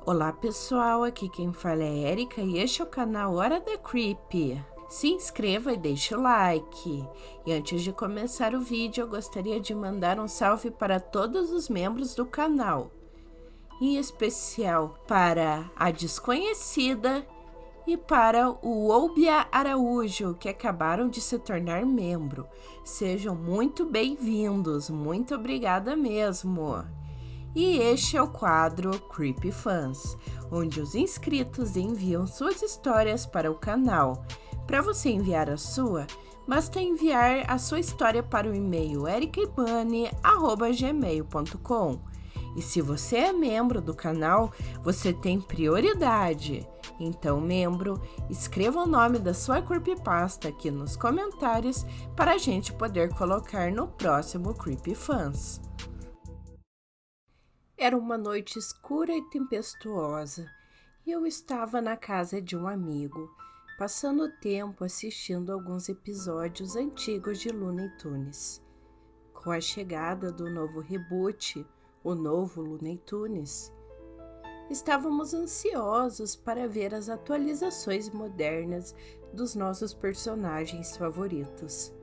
Olá pessoal, aqui quem fala é Erika e este é o canal Hora da Creepy. Se inscreva e deixe o like. E antes de começar o vídeo, eu gostaria de mandar um salve para todos os membros do canal. Em especial para a Desconhecida e para o Oubia Araújo, que acabaram de se tornar membro. Sejam muito bem-vindos, muito obrigada mesmo. E este é o quadro Creepy Fans, onde os inscritos enviam suas histórias para o canal. Para você enviar a sua, basta enviar a sua história para o e-mail ericaibane@gmail.com. E se você é membro do canal, você tem prioridade. Então, membro, escreva o nome da sua creepypasta aqui nos comentários para a gente poder colocar no próximo Creepy Fans. Era uma noite escura e tempestuosa, e eu estava na casa de um amigo, passando o tempo assistindo alguns episódios antigos de Looney Tunes. Com a chegada do novo reboot, o novo Looney Tunes, estávamos ansiosos para ver as atualizações modernas dos nossos personagens favoritos.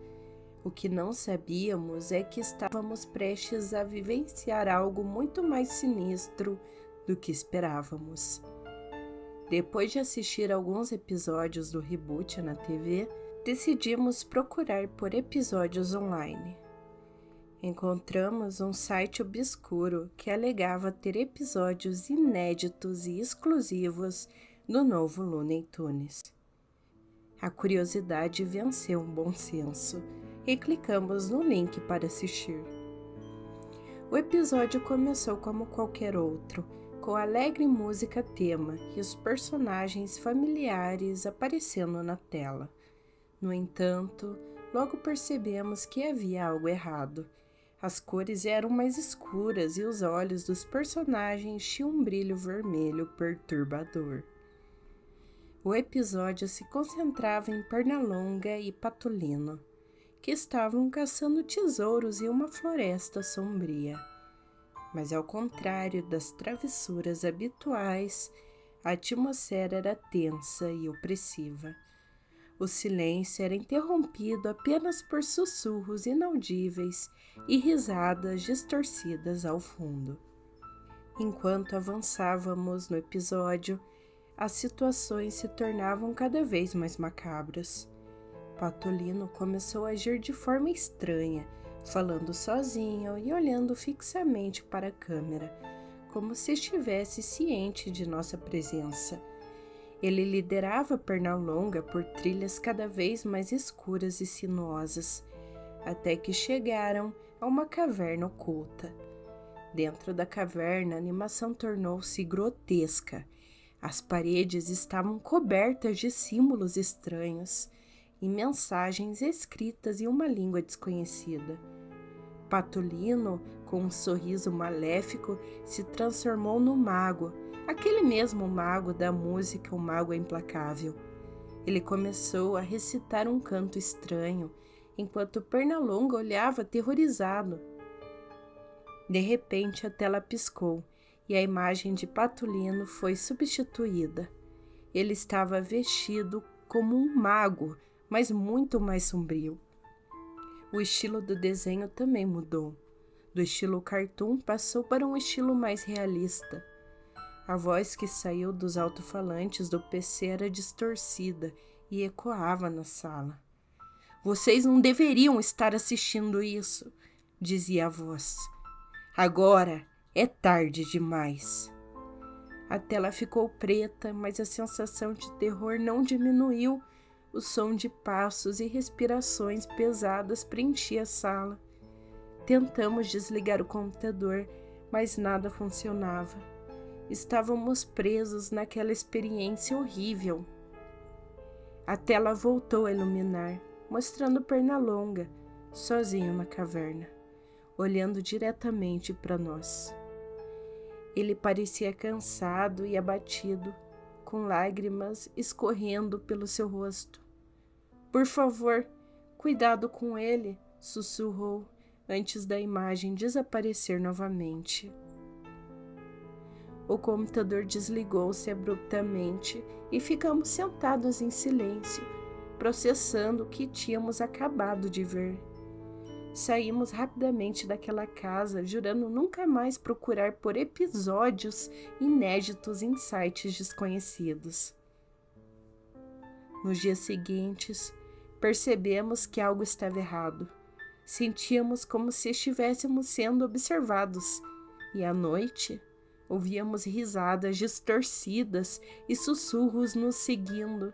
O que não sabíamos é que estávamos prestes a vivenciar algo muito mais sinistro do que esperávamos. Depois de assistir alguns episódios do reboot na TV, decidimos procurar por episódios online. Encontramos um site obscuro que alegava ter episódios inéditos e exclusivos do novo Looney Tunes. A curiosidade venceu o bom senso e clicamos no link para assistir. O episódio começou como qualquer outro, com a alegre música tema e os personagens familiares aparecendo na tela. No entanto, logo percebemos que havia algo errado. As cores eram mais escuras e os olhos dos personagens tinham um brilho vermelho perturbador. O episódio se concentrava em Pernalonga e Patolino, que estavam caçando tesouros em uma floresta sombria. Mas ao contrário das travessuras habituais, a atmosfera era tensa e opressiva. O silêncio era interrompido apenas por sussurros inaudíveis e risadas distorcidas ao fundo. Enquanto avançávamos no episódio, as situações se tornavam cada vez mais macabras. Patolino começou a agir de forma estranha, falando sozinho e olhando fixamente para a câmera, como se estivesse ciente de nossa presença. Ele liderava Pernalonga por trilhas cada vez mais escuras e sinuosas, até que chegaram a uma caverna oculta. Dentro da caverna, a animação tornou-se grotesca. As paredes estavam cobertas de símbolos estranhos e mensagens escritas em uma língua desconhecida. Patolino, com um sorriso maléfico, se transformou no mago, aquele mesmo mago da música O Mago Implacável. Ele começou a recitar um canto estranho, enquanto Pernalonga olhava aterrorizado. De repente, a tela piscou e a imagem de Patolino foi substituída. Ele estava vestido como um mago, mas muito mais sombrio. O estilo do desenho também mudou. Do estilo cartoon passou para um estilo mais realista. A voz que saiu dos alto-falantes do PC era distorcida e ecoava na sala. "Vocês não deveriam estar assistindo isso", dizia a voz. "Agora é tarde demais." A tela ficou preta, mas a sensação de terror não diminuiu. O som de passos e respirações pesadas preenchia a sala. Tentamos desligar o computador, mas nada funcionava. Estávamos presos naquela experiência horrível. A tela voltou a iluminar, mostrando Pernalonga, sozinho na caverna, olhando diretamente para nós. Ele parecia cansado e abatido, com lágrimas escorrendo pelo seu rosto. "Por favor, cuidado com ele", sussurrou, antes da imagem desaparecer novamente. O computador desligou-se abruptamente e ficamos sentados em silêncio, processando o que tínhamos acabado de ver. Saímos rapidamente daquela casa, jurando nunca mais procurar por episódios inéditos em sites desconhecidos. Nos dias seguintes, percebemos que algo estava errado. Sentíamos como se estivéssemos sendo observados, e à noite ouvíamos risadas distorcidas e sussurros nos seguindo.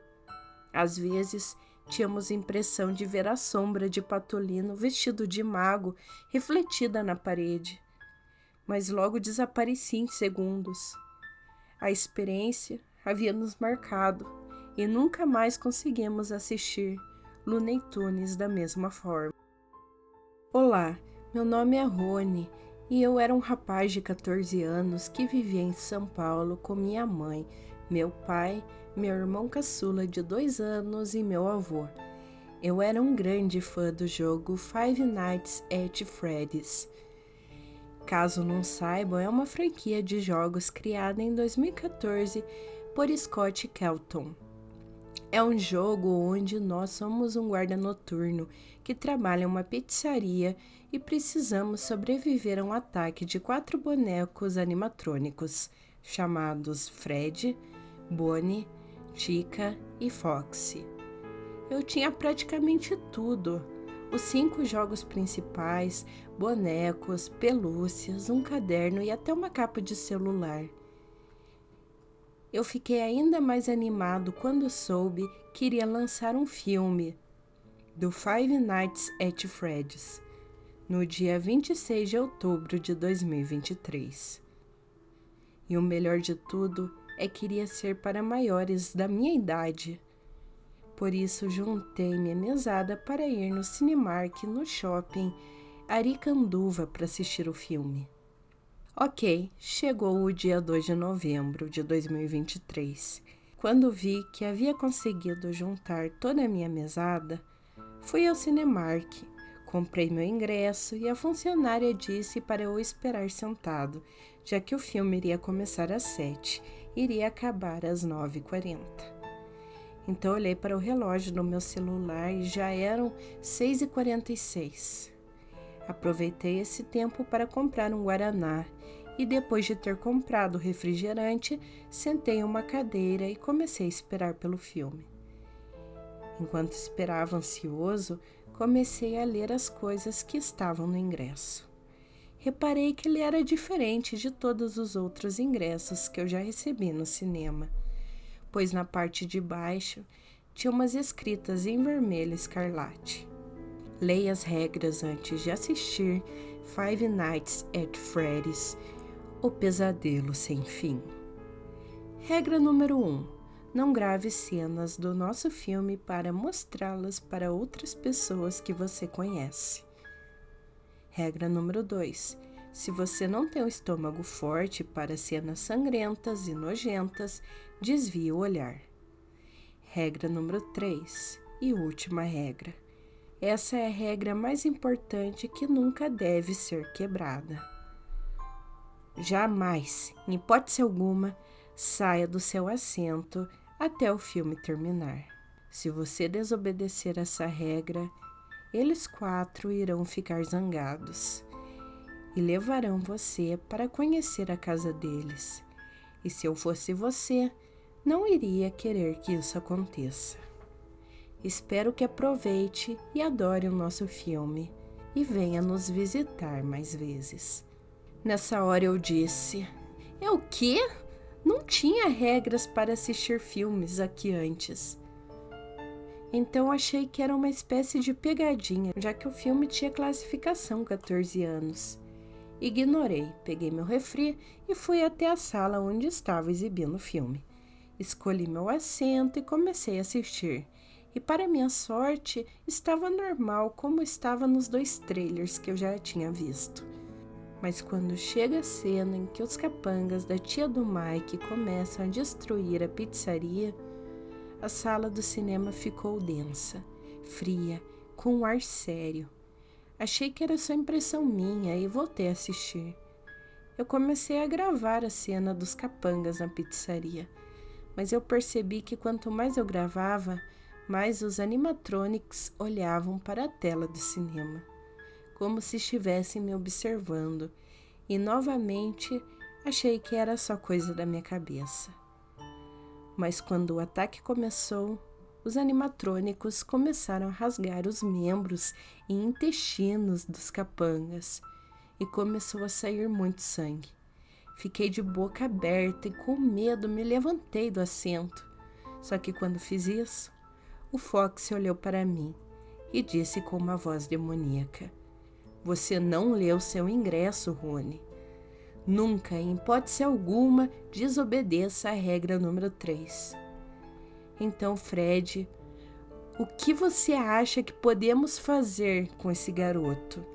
Às vezes, tínhamos a impressão de ver a sombra de Patolino vestido de mago refletida na parede, mas logo desaparecia em segundos. A experiência havia nos marcado e nunca mais conseguimos assistir Looney Tunes da mesma forma. Olá, meu nome é Rony e eu era um rapaz de 14 anos que vivia em São Paulo com minha mãe, meu pai, meu irmão caçula de 2 anos e meu avô. Eu era um grande fã do jogo Five Nights at Freddy's. Caso não saibam, é uma franquia de jogos criada em 2014 por Scott Kelton. É um jogo onde nós somos um guarda noturno que trabalha em uma pizzaria e precisamos sobreviver a um ataque de 4 bonecos animatrônicos, chamados Fred, Bonnie, Chica e Foxy. Eu tinha praticamente tudo: os 5 jogos principais, bonecos, pelúcias, um caderno e até uma capa de celular. Eu fiquei ainda mais animado quando soube que iria lançar um filme do Five Nights at Freddy's no dia 26 de outubro de 2023. E o melhor de tudo é que iria ser para maiores da minha idade. Por isso, juntei minha mesada para ir no Cinemark no shopping Aricanduva para assistir o filme. Ok, chegou o dia 2 de novembro de 2023. Quando vi que havia conseguido juntar toda a minha mesada, fui ao Cinemark, comprei meu ingresso e a funcionária disse para eu esperar sentado, já que o filme iria começar às 7 e iria acabar às 9h40. Então olhei para o relógio no meu celular e já eram 6h46. Aproveitei esse tempo para comprar um guaraná e depois de ter comprado o refrigerante, sentei em uma cadeira e comecei a esperar pelo filme. Enquanto esperava ansioso, comecei a ler as coisas que estavam no ingresso. Reparei que ele era diferente de todos os outros ingressos que eu já recebi no cinema, pois na parte de baixo tinha umas escritas em vermelho escarlate. Leia as regras antes de assistir Five Nights at Freddy's, O Pesadelo Sem Fim. Regra número 1. Não grave cenas do nosso filme para mostrá-las para outras pessoas que você conhece. Regra número 2. Se você não tem o estômago forte para cenas sangrentas e nojentas, desvie o olhar. Regra número 3. E última regra. Essa é a regra mais importante que nunca deve ser quebrada. Jamais, em hipótese alguma, saia do seu assento até o filme terminar. Se você desobedecer essa regra, eles 4 irão ficar zangados e levarão você para conhecer a casa deles. E se eu fosse você, não iria querer que isso aconteça. Espero que aproveite e adore o nosso filme e venha nos visitar mais vezes. Nessa hora eu disse: é o quê? Não tinha regras para assistir filmes aqui antes. Então achei que era uma espécie de pegadinha, já que o filme tinha classificação 14 anos. Ignorei, peguei meu refri e fui até a sala onde estava exibindo o filme. Escolhi meu assento e comecei a assistir. E para minha sorte, estava normal como estava nos 2 trailers que eu já tinha visto. Mas quando chega a cena em que os capangas da tia do Mike começam a destruir a pizzaria, a sala do cinema ficou densa, fria, com um ar sério. Achei que era só impressão minha e voltei a assistir. Eu comecei a gravar a cena dos capangas na pizzaria, mas eu percebi que quanto mais eu gravava, mais os animatronics olhavam para a tela do cinema, como se estivessem me observando, e novamente achei que era só coisa da minha cabeça. Mas quando o ataque começou, os animatrônicos começaram a rasgar os membros e intestinos dos capangas e começou a sair muito sangue. Fiquei de boca aberta e com medo me levantei do assento. Só que quando fiz isso, o Fox olhou para mim e disse com uma voz demoníaca: "Você não leu seu ingresso, Rony. Nunca, em hipótese alguma, desobedeça a regra número 3. Então, Fred, o que você acha que podemos fazer com esse garoto?"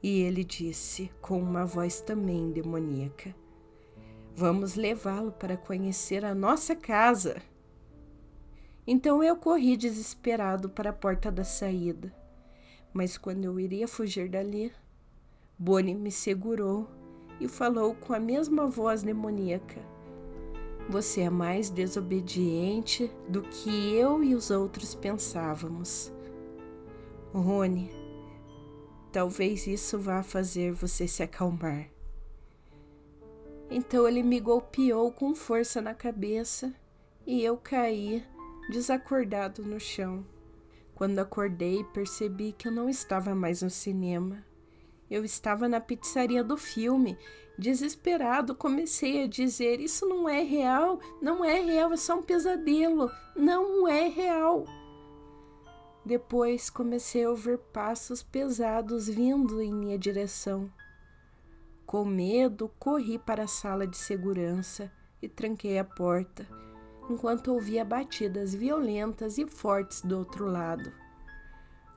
E ele disse, com uma voz também demoníaca: "Vamos levá-lo para conhecer a nossa casa." Então eu corri desesperado para a porta da saída. Mas quando eu iria fugir dali, Bonnie me segurou e falou com a mesma voz demoníaca: "Você é mais desobediente do que eu e os outros pensávamos. Rony, talvez isso vá fazer você se acalmar." Então ele me golpeou com força na cabeça e eu caí desacordado no chão. Quando acordei, percebi que eu não estava mais no cinema. Eu estava na pizzaria do filme. Desesperado, comecei a dizer: "Isso não é real, não é real, é só um pesadelo, não é real." Depois comecei a ouvir passos pesados vindo em minha direção. Com medo, corri para a sala de segurança e tranquei a porta, enquanto ouvia batidas violentas e fortes do outro lado.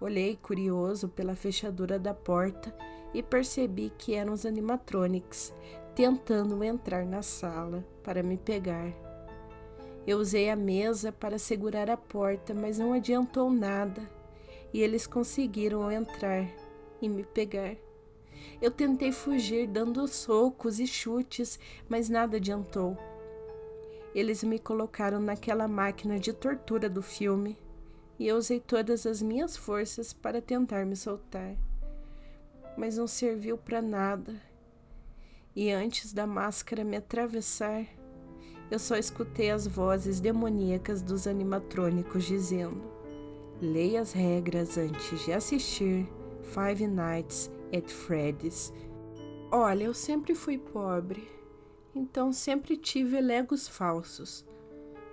Olhei curioso pela fechadura da porta e percebi que eram os animatronics tentando entrar na sala para me pegar. Eu usei a mesa para segurar a porta, mas não adiantou nada, e eles conseguiram entrar e me pegar. Eu tentei fugir dando socos e chutes, mas nada adiantou. Eles me colocaram naquela máquina de tortura do filme e eu usei todas as minhas forças para tentar me soltar. Mas não serviu para nada. E antes da máscara me atravessar, eu só escutei as vozes demoníacas dos animatrônicos dizendo: "Leia as regras antes de assistir Five Nights at Freddy's." Olha, eu sempre fui pobre, então sempre tive legos falsos.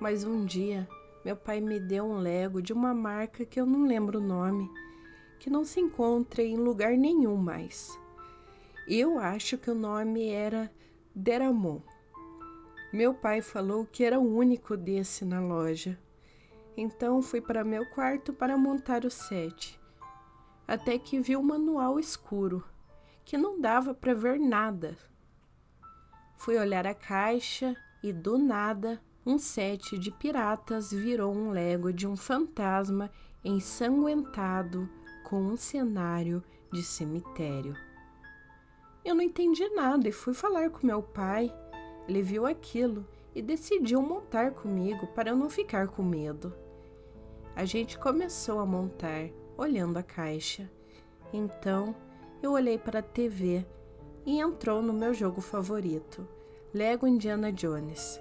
Mas um dia, meu pai me deu um lego de uma marca que eu não lembro o nome, que não se encontra em lugar nenhum mais. Eu acho que o nome era Deramon. Meu pai falou que era o único desse na loja. Então fui para meu quarto para montar o set. Até que vi um manual escuro, que não dava para ver nada. Fui olhar a caixa e, do nada, um set de piratas virou um lego de um fantasma ensanguentado com um cenário de cemitério. Eu não entendi nada e fui falar com meu pai. Ele viu aquilo e decidiu montar comigo para eu não ficar com medo. A gente começou a montar, olhando a caixa. Então, eu olhei para a TV e entrou no meu jogo favorito, Lego Indiana Jones.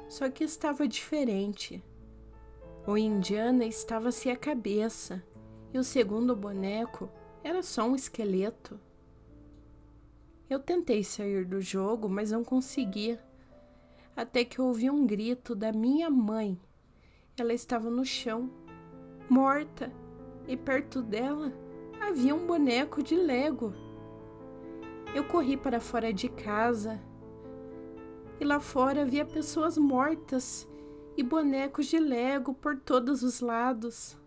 Só que estava diferente. O Indiana estava sem a cabeça e o segundo boneco era só um esqueleto. Eu tentei sair do jogo, mas não conseguia. Até que eu ouvi um grito da minha mãe. Ela estava no chão, morta, e perto dela havia um boneco de Lego. Eu corri para fora de casa e lá fora havia pessoas mortas e bonecos de Lego por todos os lados.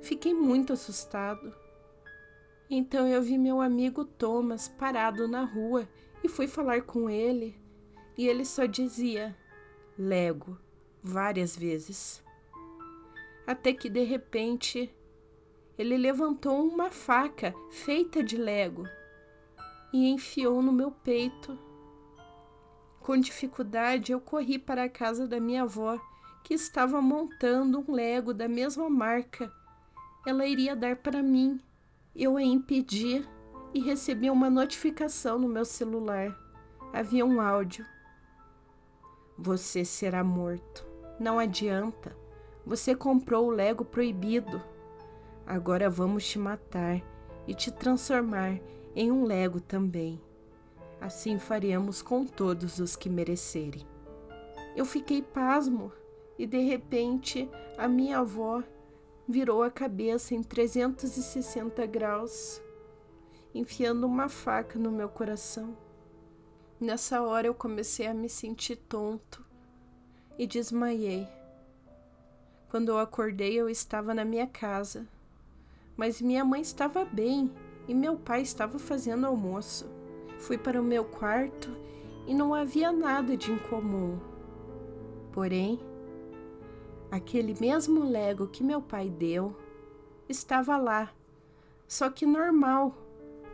Fiquei muito assustado. Então eu vi meu amigo Thomas parado na rua e fui falar com ele. E ele só dizia Lego várias vezes. Até que de repente ele levantou uma faca feita de Lego e enfiou no meu peito. Com dificuldade, eu corri para a casa da minha avó, que estava montando um Lego da mesma marca. Ela iria dar para mim. Eu a impedi e recebi uma notificação no meu celular. Havia um áudio. Você será morto. Não adianta. Você comprou o Lego proibido. Agora vamos te matar e te transformar em um Lego também. Assim faremos com todos os que merecerem. Eu fiquei pasmo e de repente a minha avó virou a cabeça em 360 graus, enfiando uma faca no meu coração. Nessa hora eu comecei a me sentir tonto e desmaiei. Quando eu acordei, eu estava na minha casa, mas minha mãe estava bem e meu pai estava fazendo almoço. Fui para o meu quarto e não havia nada de incomum. Porém, aquele mesmo Lego que meu pai deu estava lá, só que normal.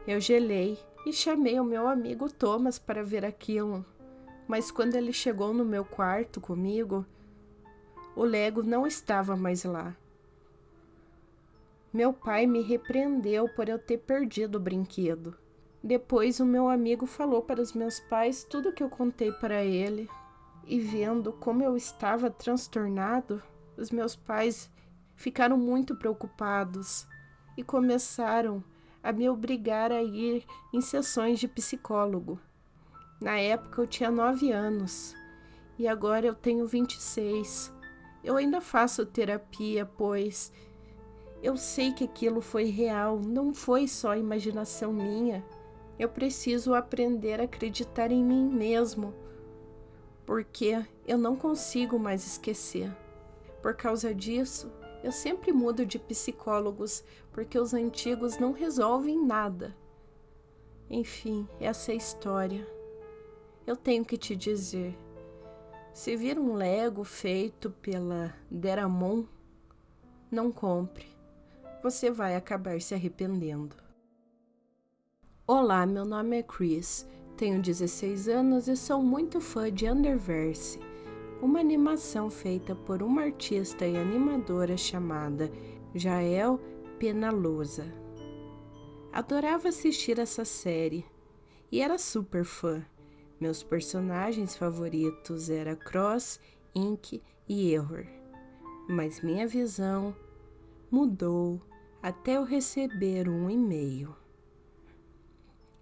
Eu gelei e chamei o meu amigo Thomas para ver aquilo, mas quando ele chegou no meu quarto comigo, o Lego não estava mais lá. Meu pai me repreendeu por eu ter perdido o brinquedo. Depois o meu amigo falou para os meus pais tudo o que eu contei para ele. E vendo como eu estava transtornado, os meus pais ficaram muito preocupados e começaram a me obrigar a ir em sessões de psicólogo. Na época eu tinha 9 anos e agora eu tenho 26. Eu ainda faço terapia, pois eu sei que aquilo foi real, não foi só imaginação minha. Eu preciso aprender a acreditar em mim mesmo, porque eu não consigo mais esquecer. Por causa disso, eu sempre mudo de psicólogos, porque os antigos não resolvem nada. Enfim, essa é a história. Eu tenho que te dizer, se vir um Lego feito pela Deramon, não compre. Você vai acabar se arrependendo. Olá, meu nome é Chris, tenho 16 anos e sou muito fã de Underverse, uma animação feita por uma artista e animadora chamada Jael Penalosa. Adorava assistir essa série e era super fã. Meus personagens favoritos eram Cross, Ink e Error, mas minha visão mudou até eu receber um e-mail.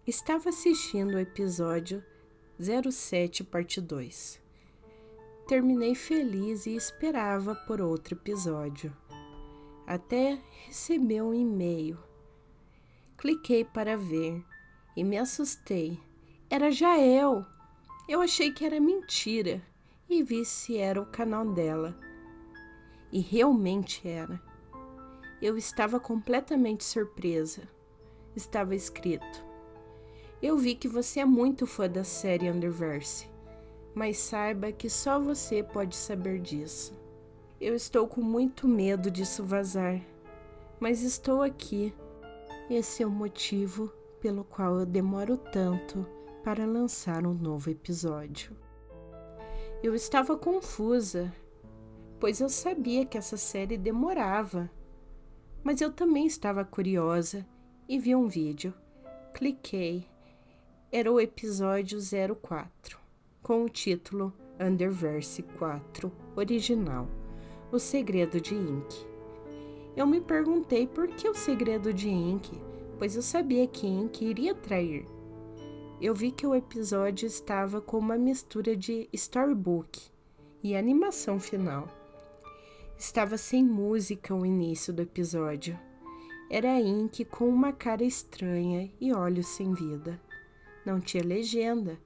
Estava assistindo o episódio 07, parte 2. Terminei feliz e esperava por outro episódio, até receber um e-mail. Cliquei para ver e me assustei. Era Jael! Eu achei que era mentira e vi se era o canal dela. E realmente era. Eu estava completamente surpresa. Estava escrito: eu vi que você é muito fã da série Underverse, mas saiba que só você pode saber disso. Eu estou com muito medo disso vazar, mas estou aqui. Esse é o motivo pelo qual eu demoro tanto para lançar um novo episódio. Eu estava confusa, pois eu sabia que essa série demorava, mas eu também estava curiosa e vi um vídeo. Cliquei. Era o episódio 04, com o título Underverse 4 original, O Segredo de Ink. Eu me perguntei por que o segredo de Ink, pois eu sabia que Ink iria trair. Eu vi que o episódio estava com uma mistura de storybook e animação final. Estava sem música o início do episódio. Era Ink com uma cara estranha e olhos sem vida. Não tinha legenda,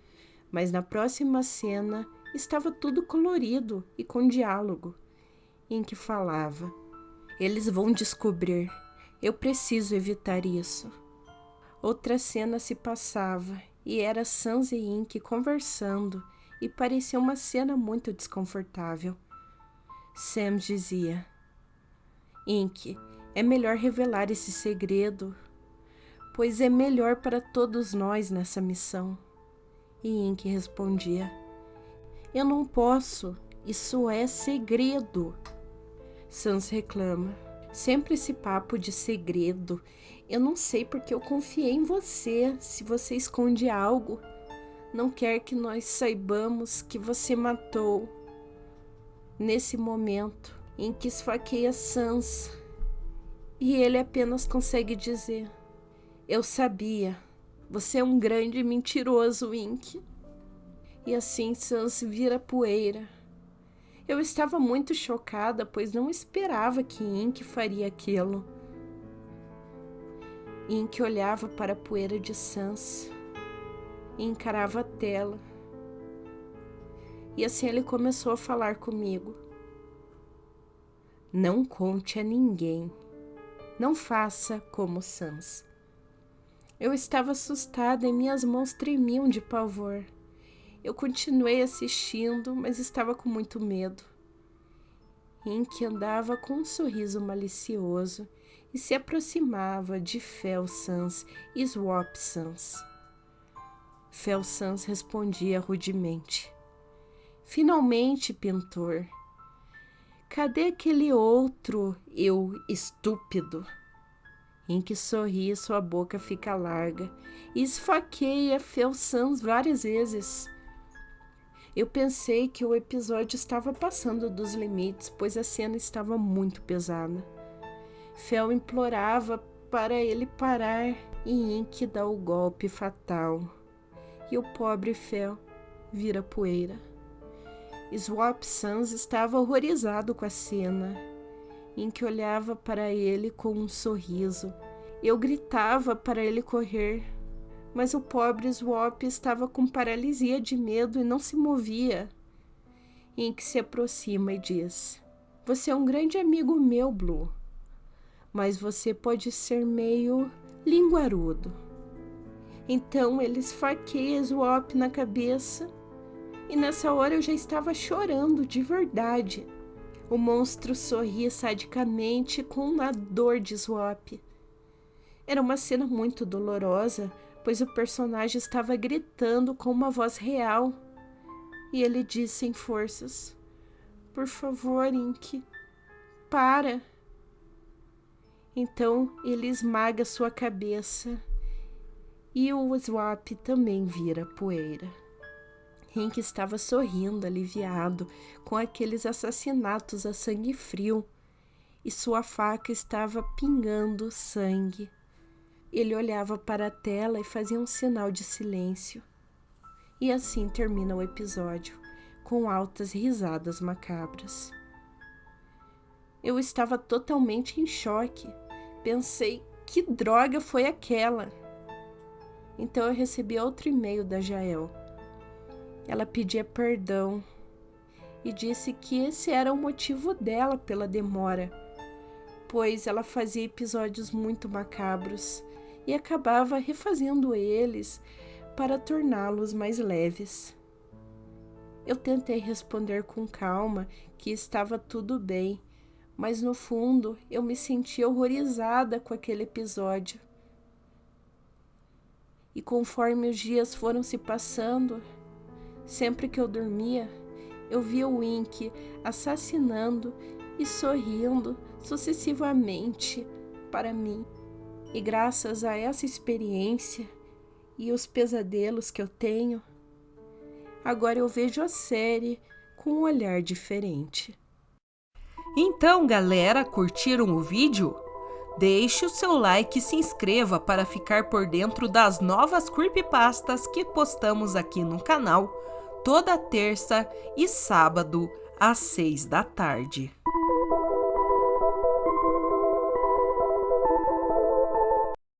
mas na próxima cena estava tudo colorido e com diálogo. Ink falava: eles vão descobrir. Eu preciso evitar isso. Outra cena se passava e era Sans e Ink conversando e parecia uma cena muito desconfortável. Sam dizia: Ink, é melhor revelar esse segredo, pois é melhor para todos nós nessa missão. E Ink respondia: eu não posso, isso é segredo. Sans reclama: sempre esse papo de segredo. Eu não sei porque eu confiei em você, se você esconde algo. Não quer que nós saibamos que você matou. Nesse momento em que esfaqueia Sans, e ele apenas consegue dizer: eu sabia, você é um grande mentiroso, Ink. E assim Sans vira poeira. Eu estava muito chocada, pois não esperava que Ink faria aquilo. Ink olhava para a poeira de Sans e encarava a tela. E assim ele começou a falar comigo: não conte a ninguém. Não faça como Sans. Eu estava assustada e minhas mãos tremiam de pavor. Eu continuei assistindo, mas estava com muito medo. Ink andava com um sorriso malicioso e se aproximava de Fel Sans e Swap Sans. Fel Sans respondia rudemente: finalmente, pintor. Cadê aquele outro eu estúpido? Ink sorri e sua boca fica larga e esfaqueia Fel Sans várias vezes. Eu pensei que o episódio estava passando dos limites, pois a cena estava muito pesada. Fel implorava para ele parar e Ink dá o golpe fatal. E o pobre Fel vira poeira. Swap Sans estava horrorizado com a cena. Ink olhava para ele com um sorriso. Eu gritava para ele correr, mas o pobre Swap estava com paralisia de medo e não se movia. Ink se aproxima e diz: você é um grande amigo meu, Blue, mas você pode ser meio linguarudo. Então ele esfaqueia Swap na cabeça e nessa hora eu já estava chorando de verdade. O monstro sorria sadicamente com a dor de Swap. Era uma cena muito dolorosa, pois o personagem estava gritando com uma voz real. E ele disse sem forças: por favor, Ink, para. Então ele esmaga sua cabeça e o Swap também vira poeira. Ink estava sorrindo, aliviado, com aqueles assassinatos a sangue frio, e sua faca estava pingando sangue. Ele olhava para a tela e fazia um sinal de silêncio. E assim termina o episódio, com altas risadas macabras. Eu estava totalmente em choque. Pensei, que droga foi aquela? Então eu recebi outro e-mail da Jael. Ela pedia perdão e disse que esse era o motivo dela pela demora, pois ela fazia episódios muito macabros e acabava refazendo eles para torná-los mais leves. Eu tentei responder com calma que estava tudo bem, mas no fundo eu me sentia horrorizada com aquele episódio. E conforme os dias foram se passando, sempre que eu dormia, eu via o Ink assassinando e sorrindo sucessivamente para mim. E graças a essa experiência e os pesadelos que eu tenho, agora eu vejo a série com um olhar diferente. Então, galera, curtiram o vídeo? Deixe o seu like e se inscreva para ficar por dentro das novas creepypastas que postamos aqui no canal toda terça e sábado às 6 da tarde.